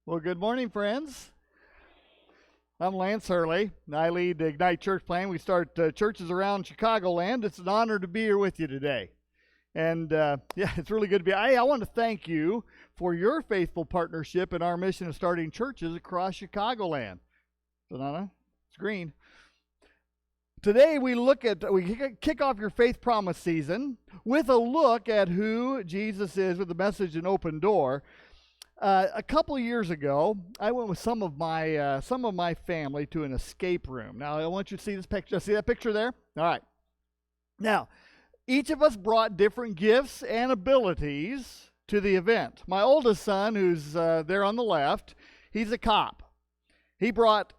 Well, good morning, friends. I'm Lance Hurley, and I lead the Ignite Church Plan. We start churches around Chicagoland. It's an honor to be here with you today. And it's really good to be. I want to thank you for your faithful partnership in our mission of starting churches across Chicagoland. Sonana, it's green. Today we kick off your Faith Promise season with a look at who Jesus is with the message An Open Door. A couple of years ago, I went with some of my family to an escape room. Now, I want you to see this picture. See that picture there? All right. Now, each of us brought different gifts and abilities to the event. My oldest son, who's there on the left, he's a cop. He brought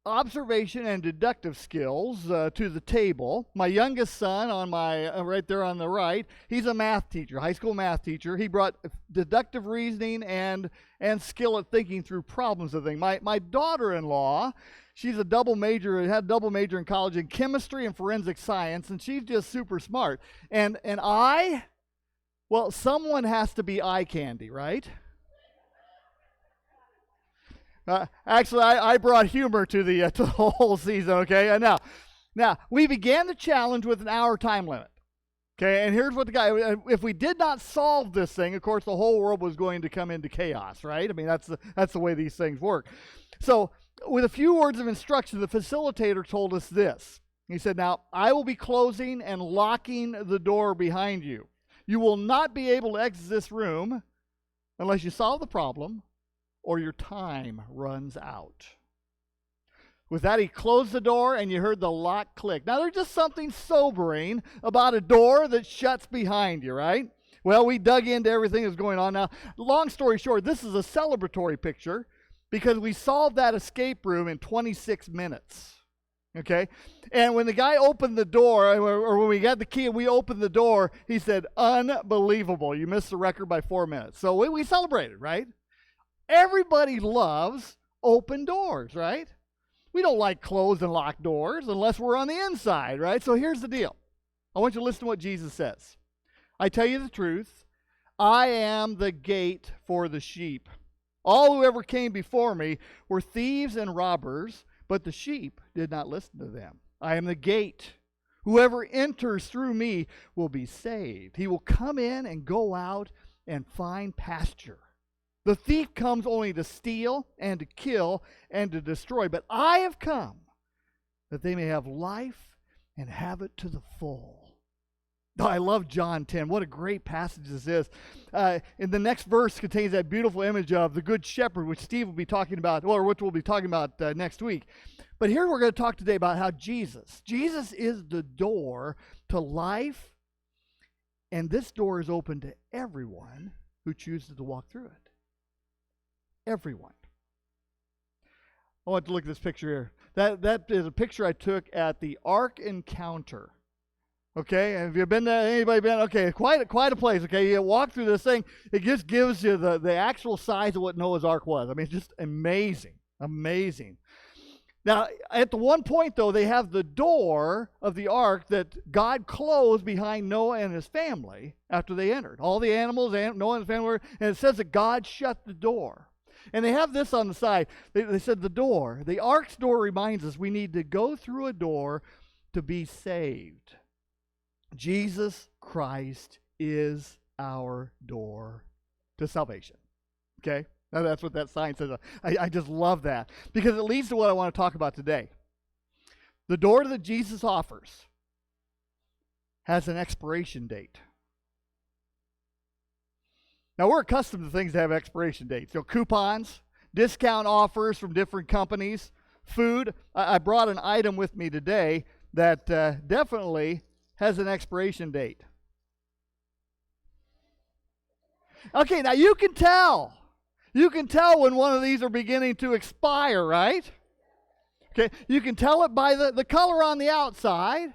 observation and deductive skills to the table. My youngest son, on my right there on the right, he's a math teacher, high school math teacher. He brought deductive reasoning and skill at thinking through problems of things. My daughter-in-law, she's had a double major in college in chemistry and forensic science, and she's just super smart. And someone has to be eye candy, right? Actually, I brought humor to the whole season, okay? And now, we began the challenge with an hour time limit, okay? And here's what if we did not solve this thing, of course, the whole world was going to come into chaos, right? I mean, that's the way these things work. So, with a few words of instruction, the facilitator told us this. He said, now, I will be closing and locking the door behind you. You will not be able to exit this room unless you solve the problem or your time runs out. With that, he closed the door, and you heard the lock click. Now, there's just something sobering about a door that shuts behind you, right? Well, we dug into everything that's going on. Now, long story short, this is a celebratory picture because we solved that escape room in 26 minutes, okay? And when the guy opened the door, or when we got the key and we opened the door, he said, unbelievable, you missed the record by 4 minutes. So we celebrated, right? Everybody loves open doors, right? We don't like closed and locked doors unless we're on the inside, right? So here's the deal. I want you to listen to what Jesus says. I tell you the truth, I am the gate for the sheep. All who ever came before me were thieves and robbers, but the sheep did not listen to them. I am the gate. Whoever enters through me will be saved. He will come in and go out and find pasture. The thief comes only to steal and to kill and to destroy. But I have come that they may have life and have it to the full. Oh, I love John 10. What a great passage this is. In the next verse contains that beautiful image of the Good Shepherd, which Steve will be talking about, or which we'll be talking about next week. But here we're going to talk today about how Jesus is the door to life, and this door is open to everyone who chooses to walk through it. Everyone. I want to look at this picture here. That is a picture I took at the Ark Encounter. Okay, have you been there? Anybody been? Okay, quite a place. Okay, you walk through this thing. It just gives you the actual size of what Noah's Ark was. I mean, it's just amazing. Now, at the one point, though, they have the door of the ark that God closed behind Noah and his family after they entered. All the animals, Noah and his family, and it says that God shut the door. And they have this on the side. They said the ark's door reminds us we need to go through a door to be saved. Jesus Christ is our door to salvation. Okay? Now that's what that sign says. I just love that because it leads to what I want to talk about today. The door that Jesus offers has an expiration date. Now, we're accustomed to things that have expiration dates. Coupons, discount offers from different companies, food. I brought an item with me today that definitely has an expiration date. Okay, now you can tell. You can tell when one of these are beginning to expire, right? Okay, you can tell it by the color on the outside.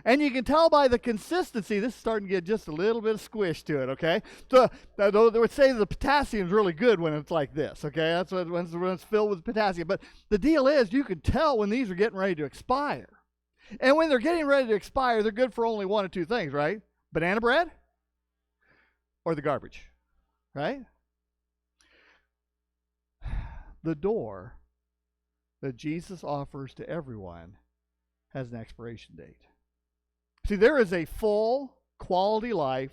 And you can tell by the consistency, this is starting to get just a little bit of squish to it, okay? So they would say the potassium is really good when it's like this, okay? That's when it's filled with potassium. But the deal is you can tell when these are getting ready to expire. And when they're getting ready to expire, they're good for only one of two things, right? Banana bread or the garbage, right? the door that Jesus offers to everyone has an expiration date. See, there is a full quality life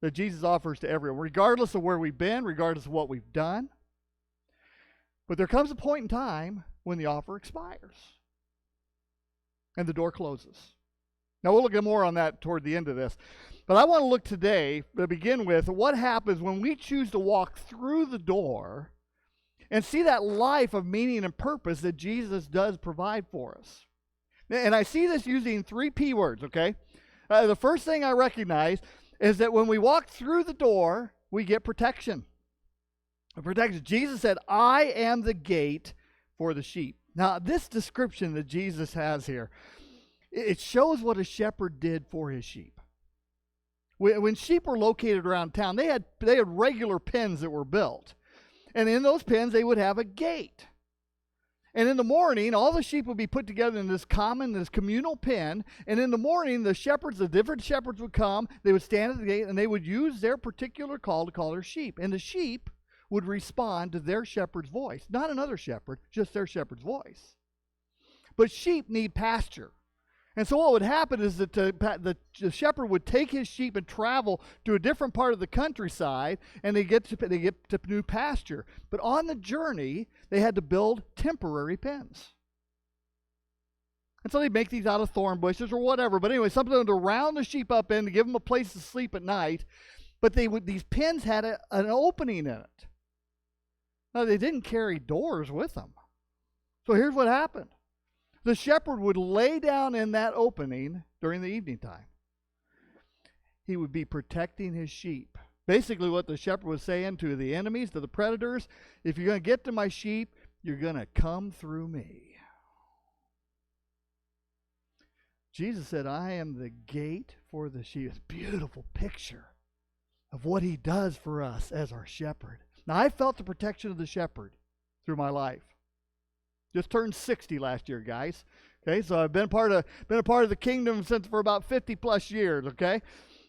that Jesus offers to everyone, regardless of where we've been, regardless of what we've done. But there comes a point in time when the offer expires and the door closes. Now, we'll look at more on that toward the end of this. But I want to look today, to begin with, what happens when we choose to walk through the door and see that life of meaning and purpose that Jesus does provide for us. And I see this using 3 P words, okay? The first thing I recognize is that when we walk through the door, we get protection. Protection. Jesus said, I am the gate for the sheep. Now, this description that Jesus has here, it shows what a shepherd did for his sheep. When sheep were located around town, they had regular pens that were built. And in those pens, they would have a gate. And in the morning, all the sheep would be put together in this communal pen. And in the morning, the different shepherds would come. They would stand at the gate, and they would use their particular call to call their sheep. And the sheep would respond to their shepherd's voice. Not another shepherd, just their shepherd's voice. But sheep need pasture. And so what would happen is that the shepherd would take his sheep and travel to a different part of the countryside, and they get to new pasture. But on the journey, they had to build temporary pens. And so they'd make these out of thorn bushes or whatever. But anyway, something to round the sheep up in to give them a place to sleep at night. But these pens had an opening in it. Now, they didn't carry doors with them. So here's what happened. The shepherd would lay down in that opening during the evening time. He would be protecting his sheep. Basically what the shepherd was saying to the enemies, to the predators, if you're going to get to my sheep, you're going to come through me. Jesus said, I am the gate for the sheep. It's a beautiful picture of what he does for us as our shepherd. Now, I felt the protection of the shepherd through my life. Just turned 60 last year, guys. Okay, so I've been a part of the kingdom for about 50 plus years. Okay,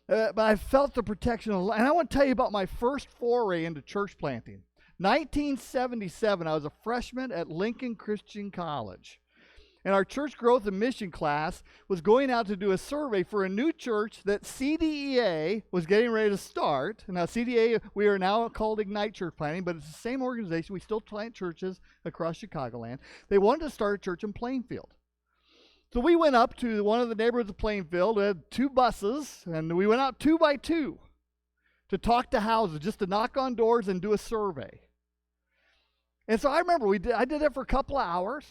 but I felt the protection of, and I want to tell you about my first foray into church planting. 1977, I was a freshman at Lincoln Christian College. And our church growth and mission class was going out to do a survey for a new church that CDEA was getting ready to start. Now, CDEA, we are now called Ignite Church Planting, but it's the same organization. We still plant churches across Chicagoland. They wanted to start a church in Plainfield. So we went up to one of the neighborhoods of Plainfield. We had 2 buses, and we went out 2 by 2 to talk to houses, just to knock on doors and do a survey. And so I remember I did it for a couple of hours.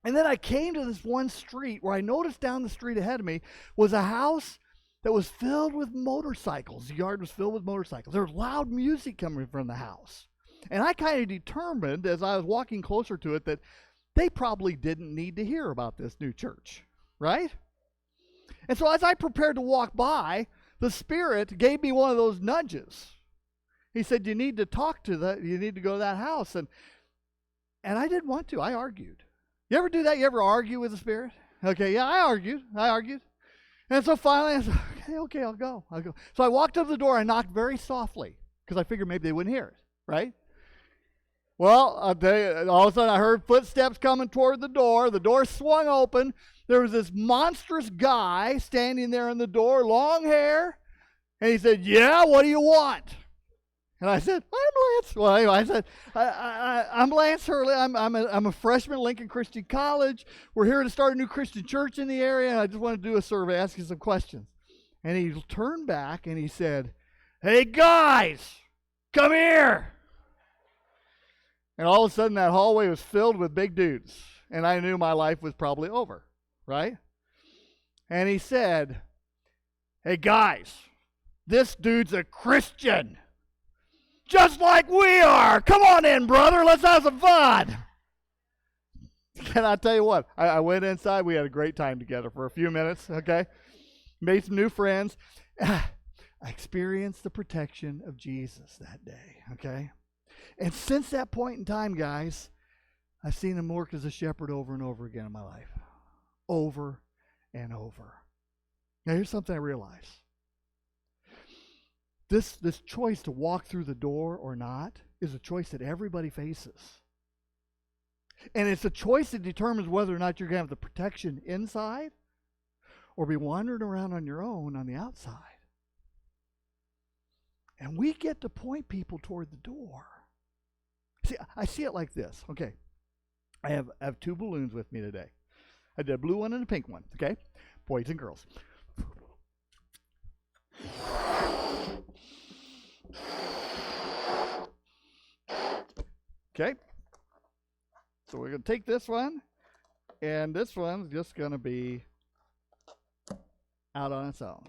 And then I came to this one street where I noticed down the street ahead of me was a house that was filled with motorcycles. The yard was filled with motorcycles. There was loud music coming from the house. And I kind of determined as I was walking closer to it that they probably didn't need to hear about this new church, right? And so as I prepared to walk by, the Spirit gave me one of those nudges. He said, you need to go to that house. And I didn't want to. I argued. You ever do that? You ever argue with the Spirit? Okay, yeah, I argued. And so finally I said, okay, I'll go. So I walked up the door and knocked very softly because I figured maybe they wouldn't hear it, right? Well, I'll tell you, all of a sudden I heard footsteps coming toward the door. The door swung open. There was this monstrous guy standing there in the door, long hair. And he said, yeah, what do you want? And I said, I'm Lance. Well, anyway, I said, I'm Lance Hurley. I'm a freshman at Lincoln Christian College. We're here to start a new Christian church in the area, and I just want to do a survey, ask you some questions. And he turned back and he said, hey, guys, come here. And all of a sudden, that hallway was filled with big dudes, and I knew my life was probably over, right? And he said, hey, guys, this dude's a Christian. Just like we are. Come on in, brother. Let's have some fun. Can I tell you what? I went inside. We had a great time together for a few minutes, okay? Made some new friends. I experienced the protection of Jesus that day, okay? And since that point in time, guys, I've seen him work as a shepherd over and over again in my life. Over and over. Now, here's something I realized. This choice to walk through the door or not is a choice that everybody faces. And it's a choice that determines whether or not you're going to have the protection inside or be wandering around on your own on the outside. And we get to point people toward the door. See, I see it like this. Okay, I have two balloons with me today. I did a blue one and a pink one, okay? Boys and girls. Okay, so we're going to take this one, and this one's just going to be out on its own.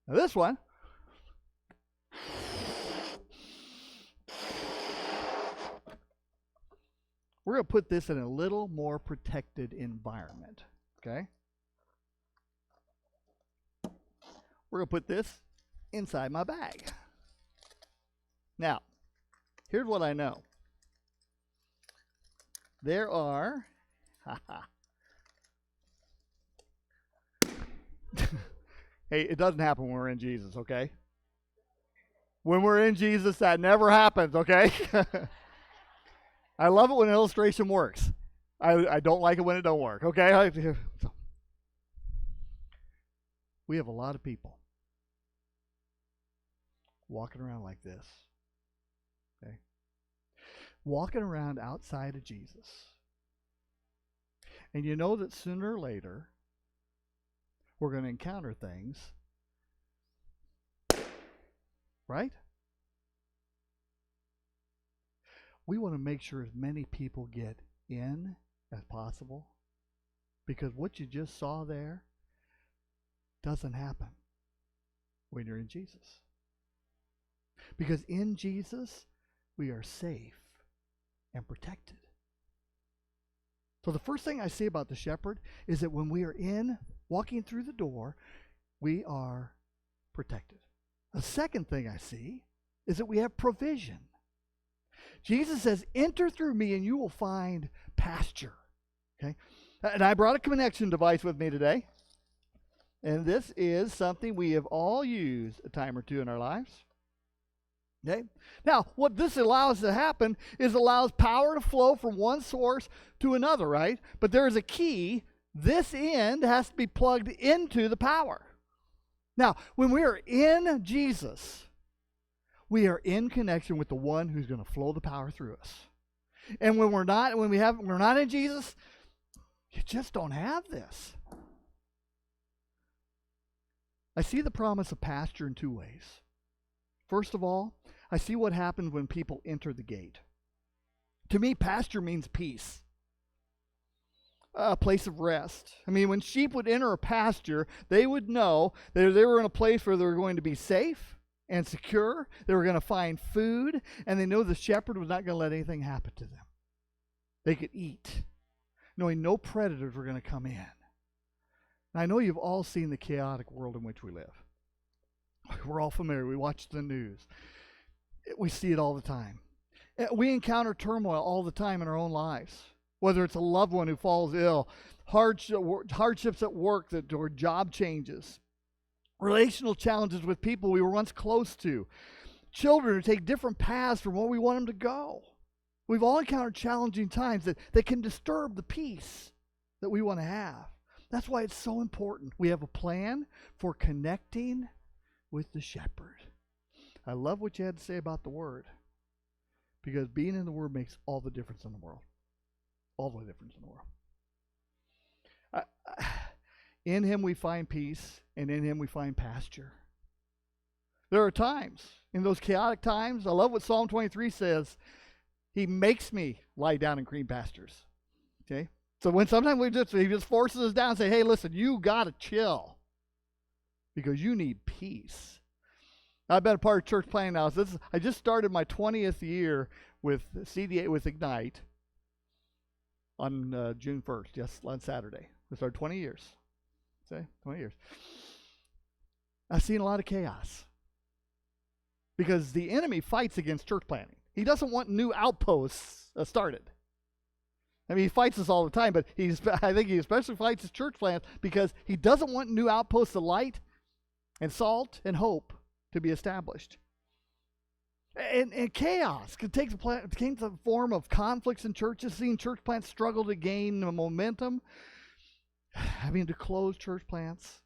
Now this one, we're going to put this in a little more protected environment, okay? We're going to put this inside my bag. Now, here's what I know. There are, hey, it doesn't happen when we're in Jesus, okay? When we're in Jesus, that never happens, okay? I love it when an illustration works. I don't like it when it don't work, okay? We have a lot of people walking around like this, okay? Walking around outside of Jesus. And you know that sooner or later, we're going to encounter things, right? We want to make sure as many people get in as possible, because what you just saw there doesn't happen when you're in Jesus. Because in Jesus, we are safe and protected. So the first thing I see about the shepherd is that when we are walking through the door, we are protected. The second thing I see is that we have provision. Jesus says, enter through me and you will find pasture. Okay? And I brought a connection device with me today. And this is something we have all used a time or two in our lives. Okay? Now, what this allows to happen is allows power to flow from one source to another, right? But there is a key. This end has to be plugged into the power. Now, when we are in Jesus, we are in connection with the one who's going to flow the power through us. And when we're not in Jesus, you just don't have this. I see the promise of pasture in two ways. First of all, I see what happens when people enter the gate. To me, pasture means peace. A place of rest. I mean, when sheep would enter a pasture, they would know that they were in a place where they were going to be safe and secure. They were going to find food, and they know the shepherd was not going to let anything happen to them. They could eat, knowing no predators were going to come in. And I know you've all seen the chaotic world in which we live. We're all familiar. We watch the news. We see it all the time. We encounter turmoil all the time in our own lives. Whether it's a loved one who falls ill, hardships at work or job changes, relational challenges with people we were once close to, children who take different paths from where we want them to go. We've all encountered challenging times that can disturb the peace that we want to have. That's why it's so important. We have a plan for connecting with the shepherd. I love what you had to say about the Word, because being in the Word makes all the difference in the world. All the difference in the world. In Him we find peace, and in Him we find pasture. There are times, in those chaotic times, I love what Psalm 23 says, He makes me lie down in green pastures. Okay? So when sometimes He just forces us down and say, hey, listen, you got to chill, because you need peace. I've been a part of church planning now. I just started my 20th year with CDA, with Ignite, on June 1st, just on Saturday. We started 20 years. Say, 20 years. I've seen a lot of chaos, because the enemy fights against church planting. He doesn't want new outposts started. I mean, he fights us all the time, but I think he especially fights his church plants because he doesn't want new outposts of light and salt and hope to be established. And chaos could take the form of conflicts in churches, seeing church plants struggle to gain momentum, having to close church plants,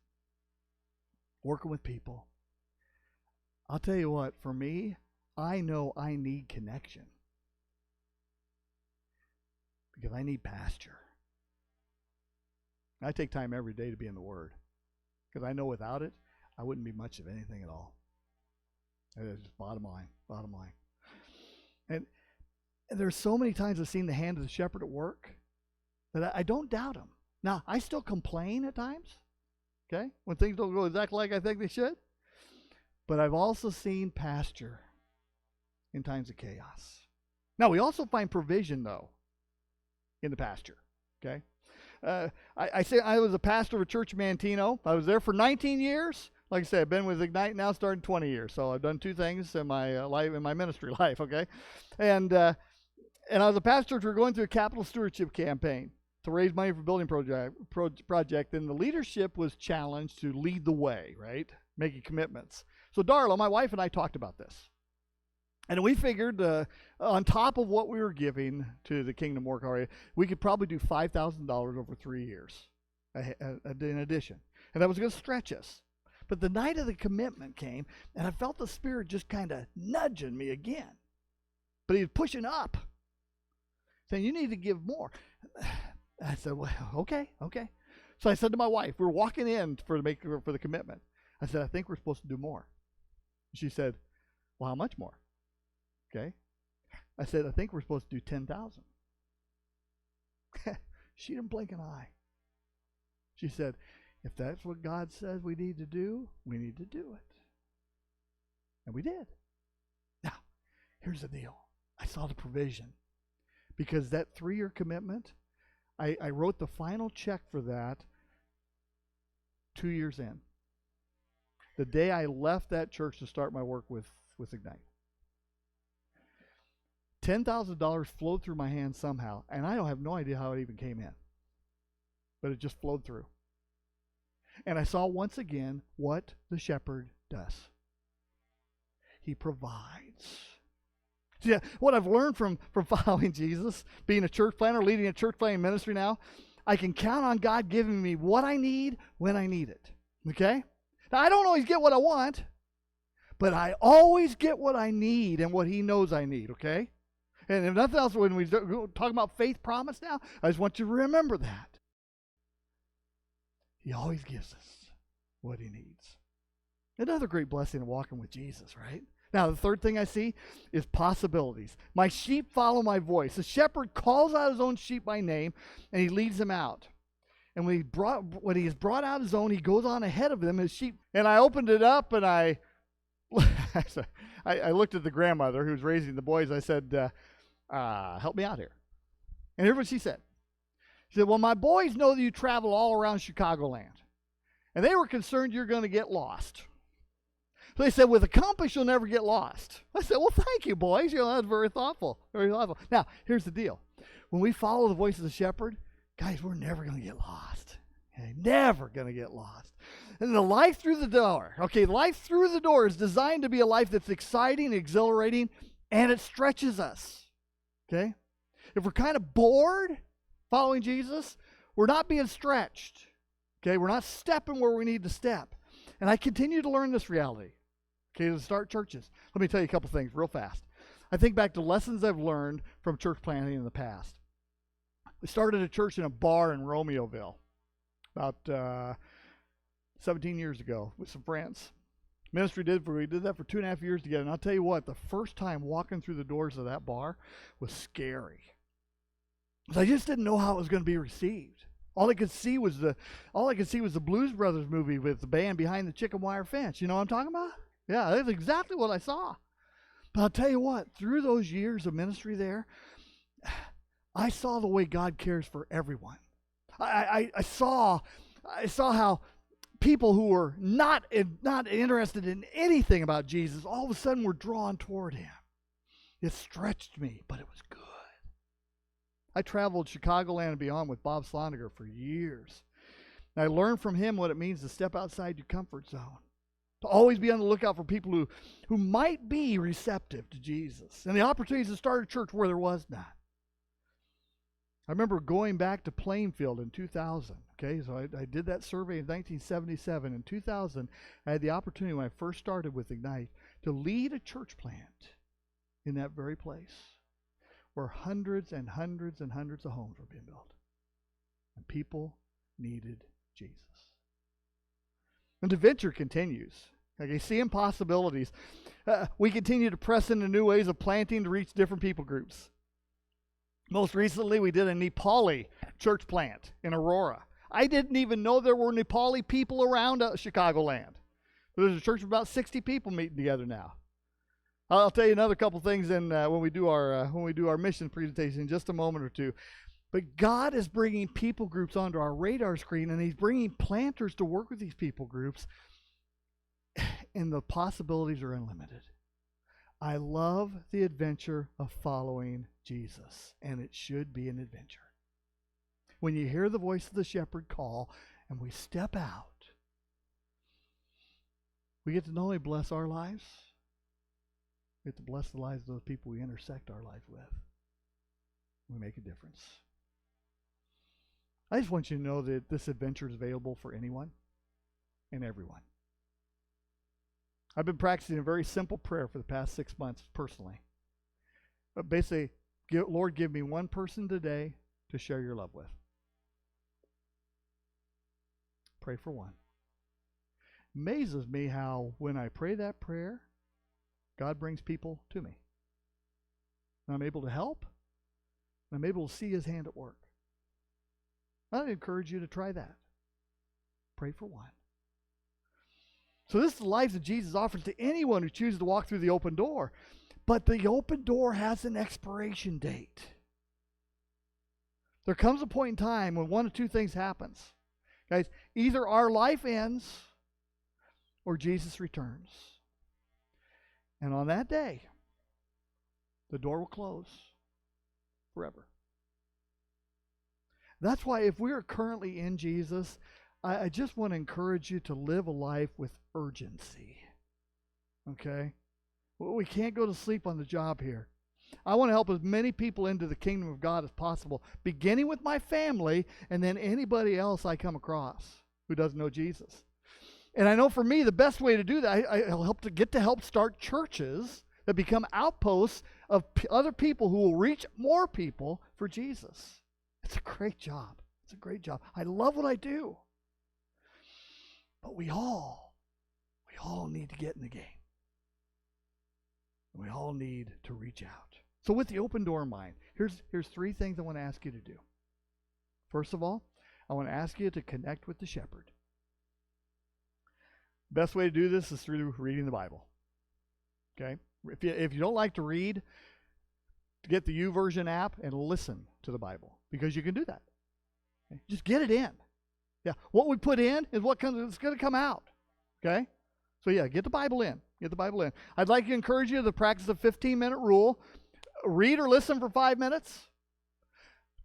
working with people. I'll tell you what, for me, I know I need connection because I need pasture. I take time every day to be in the Word because I know without it, I wouldn't be much of anything at all. It's just bottom line. And there's so many times I've seen the hand of the shepherd at work that I don't doubt him. Now, I still complain at times, okay, when things don't go exactly like I think they should. But I've also seen pasture in times of chaos. Now, we also find provision, though, in the pasture, okay? I say I was a pastor of a church in Mantino. I was there for 19 years. Like I said, I've been with Ignite now starting 20 years. So I've done two things in my life, in my ministry life, okay? And I was a pastor. We were going through a capital stewardship campaign to raise money for building project. And the leadership was challenged to lead the way, right? Making commitments. So Darla, my wife, and I talked about this. And we figured on top of what we were giving to the Kingdom Work area, we could probably do $5,000 over 3 years in addition. And that was going to stretch us. But the night of the commitment came, and I felt the Spirit just kind of nudging me again. But he was pushing up, saying, you need to give more. I said, well, okay. So I said to my wife, we were walking in for the commitment. I said, I think we're supposed to do more. She said, well, how much more? Okay. I said, I think we're supposed to do 10,000. She didn't blink an eye. She said, if that's what God says we need to do it. And we did. Now, here's the deal. I saw the provision. Because that 3-year commitment, I wrote the final check for that 2 years in. The day I left that church to start my work with Ignite. $10,000 flowed through my hands somehow, and I don't have no idea how it even came in. But it just flowed through. And I saw once again what the shepherd does. He provides. See, what I've learned from following Jesus, being a church planner, leading a church planting ministry now, I can count on God giving me what I need when I need it. Okay? Now, I don't always get what I want, but I always get what I need and what he knows I need, okay? And if nothing else, when we talk about faith promise now, I just want you to remember that. He always gives us what he needs. Another great blessing of walking with Jesus, right? Now, the third thing I see is possibilities. My sheep follow my voice. The shepherd calls out his own sheep by name, and he leads them out. And when he has brought out his own, he goes on ahead of them, his sheep. And I opened it up, and I looked at the grandmother who was raising the boys. I said, help me out here. And here's what she said. She said, well, my boys know that you travel all around Chicagoland, and they were concerned you're going to get lost. So they said, with a compass, you'll never get lost. I said, well, thank you, boys. That's very thoughtful. Very thoughtful. Now, here's the deal. When we follow the voice of the shepherd, guys, we're never going to get lost. Okay? Never going to get lost. And the life through the door. Okay, life through the door is designed to be a life that's exciting, exhilarating, and it stretches us. Okay? If we're kind of bored following Jesus, we're not being stretched. Okay? We're not stepping where we need to step. And I continue to learn this reality. Okay, to start churches. Let me tell you a couple things real fast. I think back to lessons I've learned from church planting in the past. We started a church in a bar in Romeoville about 17 years ago with some friends. We did that for 2.5 years together. And I'll tell you what, the first time walking through the doors of that bar was scary. Because I just didn't know how it was going to be received. All I could see was the Blues Brothers movie with the band behind the chicken wire fence. You know what I'm talking about? Yeah, that's exactly what I saw. But I'll tell you what, through those years of ministry there, I saw the way God cares for everyone. I saw how people who were not interested in anything about Jesus all of a sudden were drawn toward him. It stretched me, but it was good. I traveled Chicagoland and beyond with Bob Sloniger for years. And I learned from him what it means to step outside your comfort zone. To always be on the lookout for people who might be receptive to Jesus. And the opportunities to start a church where there was none. I remember going back to Plainfield in 2000. Okay, so I did that survey in 1977. In 2000, I had the opportunity when I first started with Ignite to lead a church plant in that very place where hundreds and hundreds and hundreds of homes were being built. And people needed Jesus. And the venture continues. Okay, seeing possibilities. We continue to press into new ways of planting to reach different people groups. Most recently, we did a Nepali church plant in Aurora. I didn't even know there were Nepali people around Chicagoland. There's a church of about 60 people meeting together now. I'll tell you another couple things when we do our mission presentation in just a moment or two. But God is bringing people groups onto our radar screen, and He's bringing planters to work with these people groups, and the possibilities are unlimited. I love the adventure of following Jesus, and it should be an adventure. When you hear the voice of the shepherd call, and we step out, we get to not only bless our lives, we get to bless the lives of those people we intersect our life with. We make a difference. I just want you to know that this adventure is available for anyone and everyone. I've been practicing a very simple prayer for the past 6 months personally. But basically, Lord, give me one person today to share your love with. Pray for one. Amazes me how when I pray that prayer, God brings people to me. And I'm able to help. And I'm able to see His hand at work. I'd encourage you to try that. Pray for one. So this is the life that Jesus offers to anyone who chooses to walk through the open door. But the open door has an expiration date. There comes a point in time when one of two things happens. Guys, either our life ends or Jesus returns. And on that day, the door will close forever. That's why if we are currently in Jesus, I just want to encourage you to live a life with urgency. Okay? We can't go to sleep on the job here. I want to help as many people into the kingdom of God as possible, beginning with my family and then anybody else I come across who doesn't know Jesus. And I know for me, the best way to do that, I'll help start churches that become outposts of other people who will reach more people for Jesus. It's a great job. It's a great job. I love what I do. But we all need to get in the game. We all need to reach out. So with the open door in mind, here's three things I want to ask you to do. First of all, I want to ask you to connect with the shepherd. Best way to do this is through reading the Bible. Okay? If you don't like to read, get the YouVersion app and listen to the Bible, because you can do that. Okay? Just get it in. Yeah, what we put in is it's going to come out. Okay? So yeah, get the Bible in. Get the Bible in. I'd like to encourage you to practice the 15-minute rule. Read or listen for 5 minutes.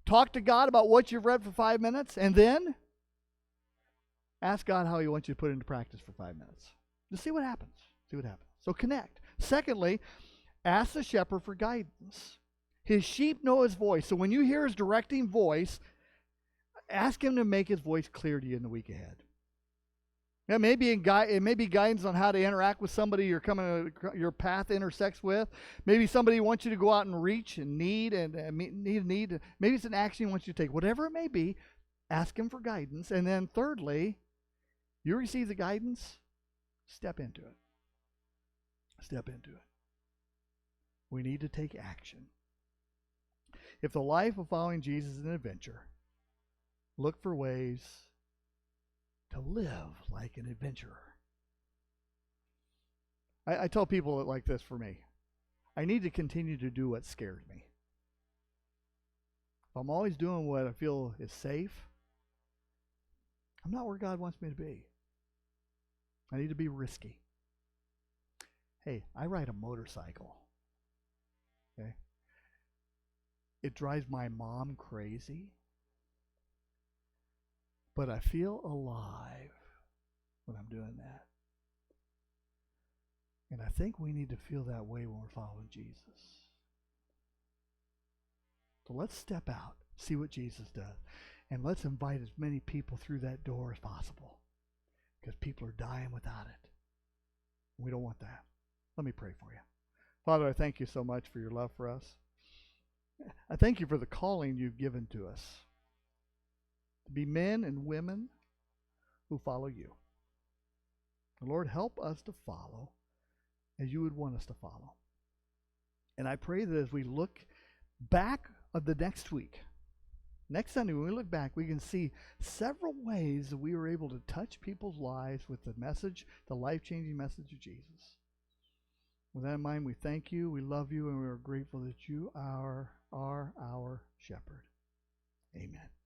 Talk to God about what you've read for 5 minutes, and then ask God how He wants you to put it into practice for 5 minutes. Just see what happens. See what happens. So connect. Secondly, ask the shepherd for guidance. His sheep know His voice. So when you hear His directing voice, ask Him to make His voice clear to you in the week ahead. It may be guidance on how to interact with somebody your path intersects with. Maybe somebody wants you to go out and reach and need. Maybe it's an action He wants you to take. Whatever it may be, ask Him for guidance. And then thirdly, you receive the guidance, step into it. Step into it. We need to take action. If the life of following Jesus is an adventure, look for ways to live like an adventurer. I tell people it like this for me. I need to continue to do what scares me. If I'm always doing what I feel is safe, I'm not where God wants me to be. I need to be risky. Hey, I ride a motorcycle. Okay? It drives my mom crazy. But I feel alive when I'm doing that. And I think we need to feel that way when we're following Jesus. So let's step out, see what Jesus does, and let's invite as many people through that door as possible, because people are dying without it. We don't want that. Let me pray for you. Father, I thank you so much for your love for us. I thank you for the calling you've given to us to be men and women who follow you. Lord, help us to follow as you would want us to follow. And I pray that as we look back of the next week, next Sunday, when we look back, we can see several ways that we were able to touch people's lives with the message, the life-changing message of Jesus. With that in mind, we thank you, we love you, and we are grateful that you are our shepherd. Amen.